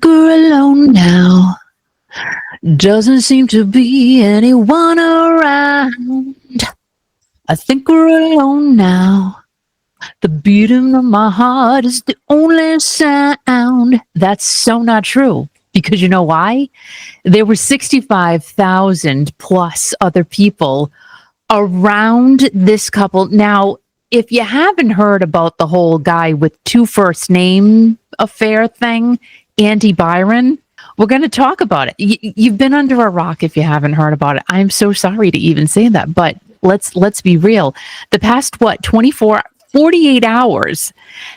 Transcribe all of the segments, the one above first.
think we're alone now. Doesn't seem to be anyone around. I think we're alone now. The beating of my heart is the only sound. That's so not true. Because you know why? There were 65,000 plus other people around this couple. Now, if you haven't heard about the whole guy with two first name affair thing, Andy Byron, we're going to talk about it. You've been under a rock if you haven't heard about it. I'm so sorry to even say that, but let's be real. The past 48 hours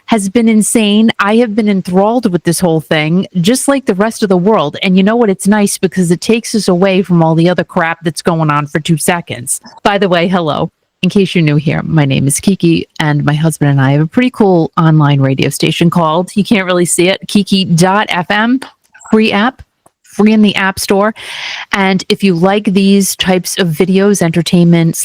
has been insane. I have been enthralled with this whole thing, just like the rest of the world. And you know what? It's nice because it takes us away from all the other crap that's going on for 2 seconds. By the way, hello. In case you're new here, my name is Kiki, and my husband and I have a pretty cool online radio station called, you can't really see it, Kiki.fm, free app, free in the App Store. And if you like these types of videos, entertainment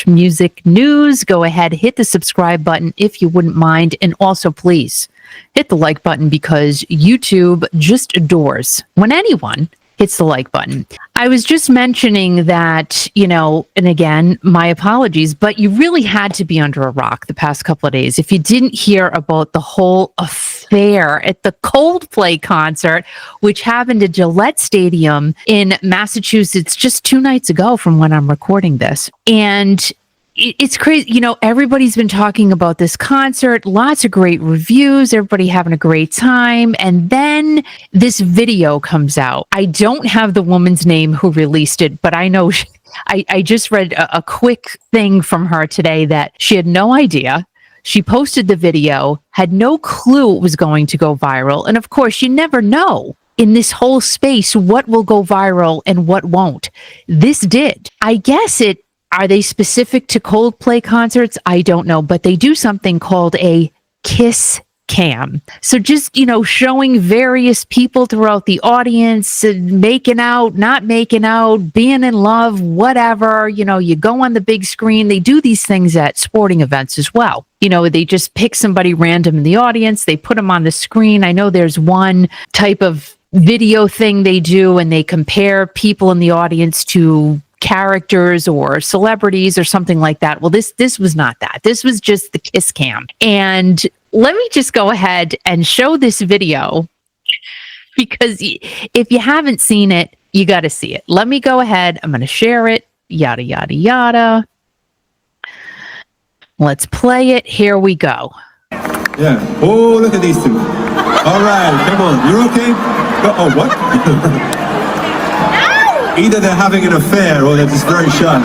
/ music news, go ahead, hit the subscribe button if you wouldn't mind. And also, please hit the like button because YouTube just adores when anyone hits the like button. I was just mentioning that, and again, my apologies, but you really had to be under a rock the past couple of days if you didn't hear about the whole affair at the Coldplay concert, which happened at Gillette Stadium in Massachusetts just 2 nights ago from when I'm recording this. And it's crazy. Everybody's been talking about this concert, lots of great reviews, everybody having a great time. And then this video comes out. I don't have the woman's name who released it, but I know I just read a quick thing from her today that she had no idea. She posted the video, had no clue it was going to go viral. And of course, you never know in this whole space what will go viral and what won't. This did. I guess Are they specific to Coldplay concerts? I don't know, but they do something called a kiss cam. So just, showing various people throughout the audience, making out, not making out, being in love, whatever, you go on the big screen. They do these things at sporting events as well. They just pick somebody random in the audience. They put them on the screen. I know there's one type of video thing they do, and they compare people in the audience to characters or celebrities or something like that. Well, this was not that. This was just the kiss cam. And let me just go ahead and show this video because if you haven't seen it, you got to see it. Let me go ahead. I'm going to share it. Yada, yada, yada. Let's play it. Here we go. Yeah. Oh, look at these two. All right. Come on. You're okay? Oh, what? Either they're having an affair or they're just very shy.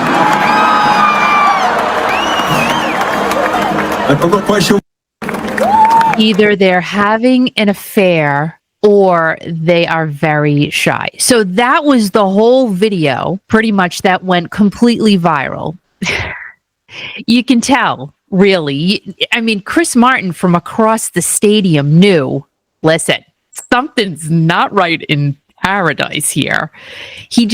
I'm not quite sure. Either they're having an affair or they are very shy. So that was the whole video, pretty much, that went completely viral. You can tell, really. I mean, Chris Martin from across the stadium knew, listen, something's not right in paradise here. He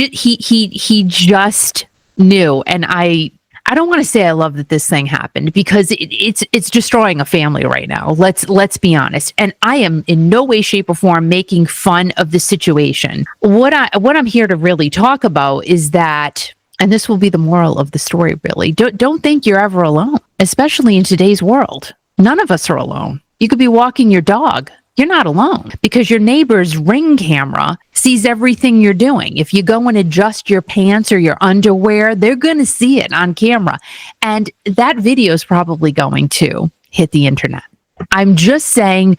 just knew. And I don't want to say I love that this thing happened because it's destroying a family right now. Let's be honest. And I am in no way, shape, or form making fun of the situation. What I'm here to really talk about is that, and this will be the moral of the story, really, don't think you're ever alone, especially in today's world. None of us are alone. You could be walking your dog. You're not alone because your neighbor's Ring camera sees everything you're doing. If you go and adjust your pants or your underwear, they're going to see it on camera. And that video is probably going to hit the internet. I'm just saying,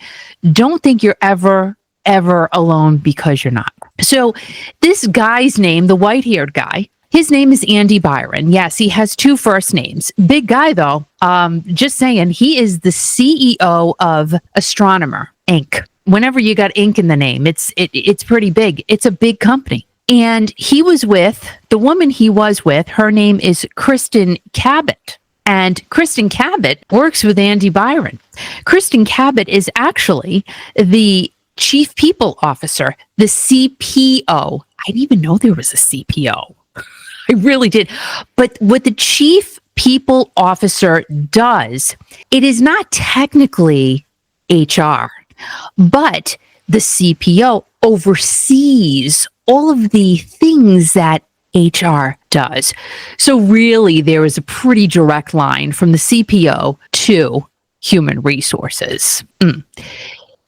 don't think you're ever alone because you're not. So this guy's name, the white-haired guy, his name is Andy Byron. Yes, he has 2 first names. Big guy, though. Just saying, he is the CEO of Astronomer Inc. Whenever you got ink in the name, it's pretty big. It's a big company. And the woman he was with, her name is Kristen Kitt. And Kristen Kitt works with Andy Byron. Kristen Kitt is actually the Chief People Officer, the CPO. I didn't even know there was a CPO. I really did. But what the Chief People Officer does, it is not technically HR, but the CPO oversees all of the things that HR does. So really, there is a pretty direct line from the CPO to human resources.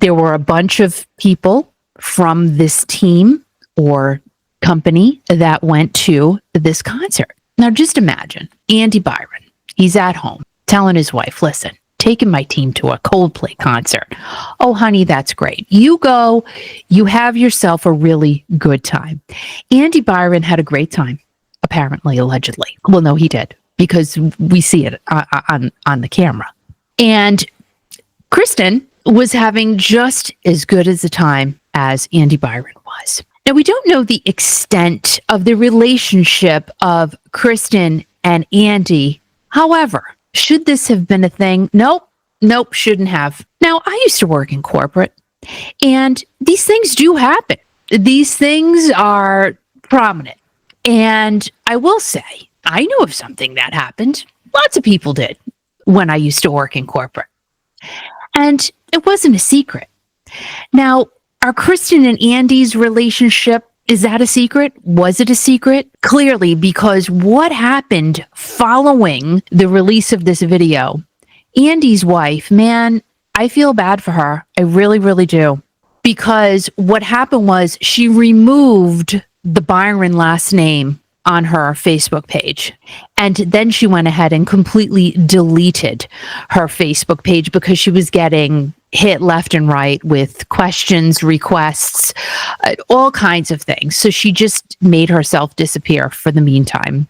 There were a bunch of people from this team or company that went to this concert. Now, just imagine Andy Byron. He's at home telling his wife, listen, taking my team to a Coldplay concert. Oh, honey, that's great. You go, you have yourself a really good time. Andy Byron had a great time, apparently, allegedly. Well, no, he did, because we see it on the camera. And Kristen was having just as good as a time as Andy Byron was. Now, we don't know the extent of the relationship of Kristen and Andy. However, should this have been a thing? Nope, shouldn't have. Now, I used to work in corporate, and these things do happen. These things are prominent. And I will say, I knew of something that happened. Lots of people did when I used to work in corporate. And it wasn't a secret. Now, are Kristen and Andy's relationship, is that a secret? Was it a secret? Clearly, because what happened following the release of this video, Andy's wife, man, I feel bad for her. I really, really do. Because what happened was she removed the Byron last name on her Facebook page. And then she went ahead and completely deleted her Facebook page because she was getting hit left and right with questions, requests, all kinds of things. So she just made herself disappear for the meantime.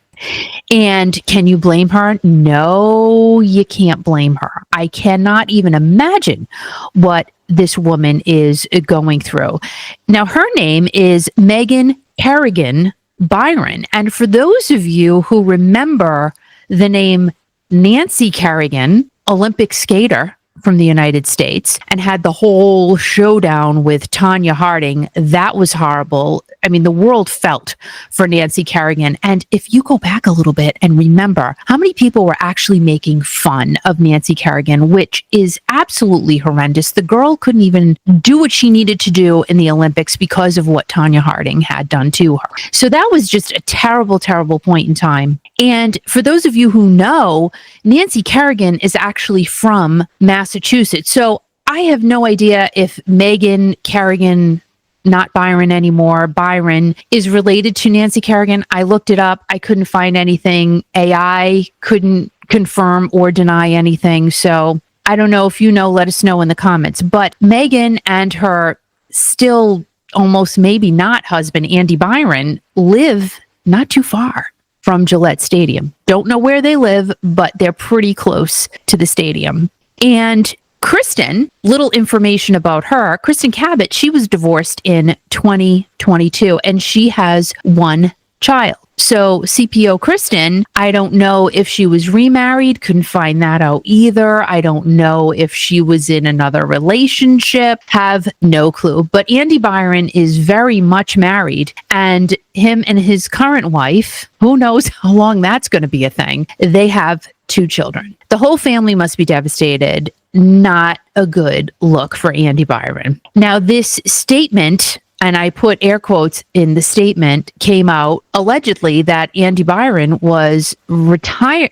And can you blame her? No, you can't blame her. I cannot even imagine what this woman is going through. Now, her name is Megan Carrian Byron. And for those of you who remember the name Nancy Carrian, Olympic skater from the United States, and had the whole showdown with Tonya Harding, that was horrible. I mean, the world felt for Nancy Carrian. And if you go back a little bit and remember how many people were actually making fun of Nancy Carrian, which is absolutely horrendous. The girl couldn't even do what she needed to do in the Olympics because of what Tonya Harding had done to her. So that was just a terrible, terrible point in time. And for those of you who know, Nancy Carrian is actually from Massachusetts. So I have no idea if Megan Carrian, not Byron anymore, Byron, is related to Nancy Carrian. I looked it up. I couldn't find anything. AI couldn't confirm or deny anything. So I don't know if you know, let us know in the comments. But Megan and her still almost maybe not husband, Andy Byron, live not too far from Gillette Stadium. Don't know where they live, but they're pretty close to the stadium. And Kristen, little information about her, Kristen Cabot, she was divorced in 2022 and she has one child. So CPO Kristen, I don't know if she was remarried, couldn't find that out either. I don't know if she was in another relationship, have no clue. But Andy Byron is very much married, and him and his current wife, who knows how long that's going to be a thing, they have 2 children. The whole family must be devastated. Not a good look for Andy Byron. Now, this statement, and I put air quotes in the statement, came out allegedly that Andy Byron was not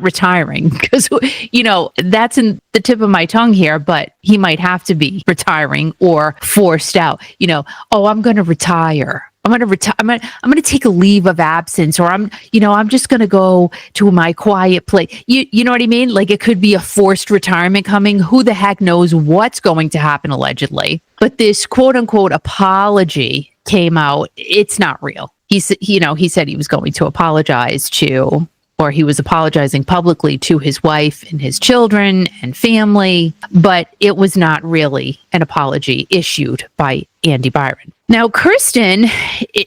retiring, because, you know, that's in the tip of my tongue here, but he might have to be retiring or forced out. You know, oh, I'm going to retire. I'm going to retire. I'm going to take a leave of absence, or I'm just going to go to my quiet place. You know what I mean? Like, it could be a forced retirement coming. Who the heck knows what's going to happen allegedly? But this quote unquote apology came out. It's not real. He said he was going to apologize to, or he was apologizing publicly to his wife and his children and family, but it was not really an apology issued by Andy Byron. Now, Kristen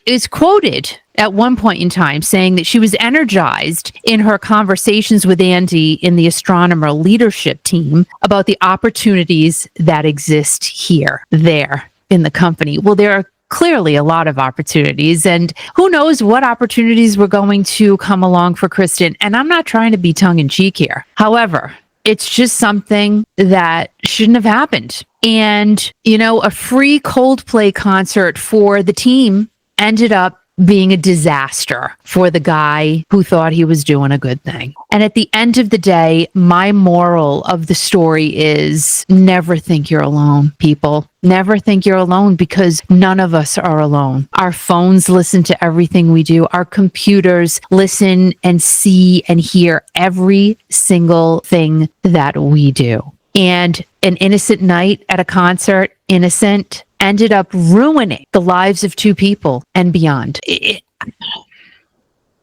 is quoted at one point in time saying that she was energized in her conversations with Andy in the astronomer leadership team about the opportunities that exist there in the company. Well, there are clearly a lot of opportunities, and who knows what opportunities were going to come along for Kristen. And I'm not trying to be tongue in cheek here. However, It's just something that shouldn't have happened. And, a free Coldplay concert for the team ended up being a disaster for the guy who thought he was doing a good thing. And at the end of the day, my moral of the story is never think you're alone, people. Never think you're alone, because none of us are alone. Our phones listen to everything we do. Our computers listen and see and hear every single thing that we do. And an innocent night at a concert, innocent, ended up ruining the lives of two people and beyond.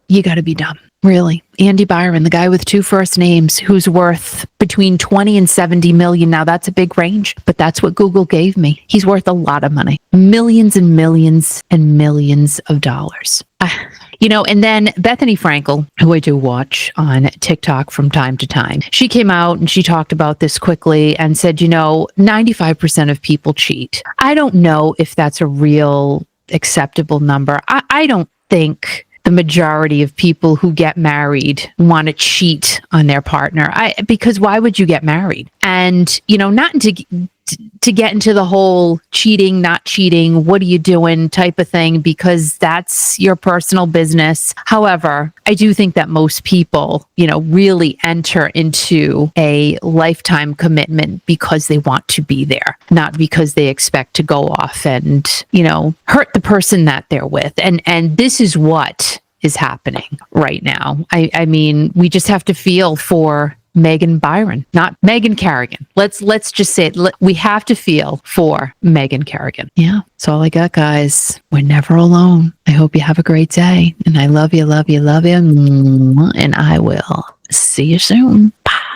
You got to be dumb. Really. Andy Byron, the guy with two first names, who's worth between 20 and 70 million. Now that's a big range, but that's what Google gave me. He's worth a lot of money. Millions and millions and millions of dollars. And then Bethany Frankle, who I do watch on TikTok from time to time, she came out and she talked about this quickly and said, 95% of people cheat. I don't know if that's a real acceptable number. I don't think the majority of people who get married want to cheat on their partner. Because why would you get married? And, not to get into the whole cheating, not cheating, what are you doing type of thing, because that's your personal business. However, I do think that most people, really enter into a lifetime commitment because they want to be there, not because they expect to go off and, hurt the person that they're with. And this is what is happening right now. I mean, we just have to feel for Megan Byron, not Megan Carrigan. Let's just say it. We have to feel for Megan Carrigan. Yeah, that's all I got, guys. We're never alone. I hope you have a great day. And I love you, love you, love you. And I will see you soon. Bye.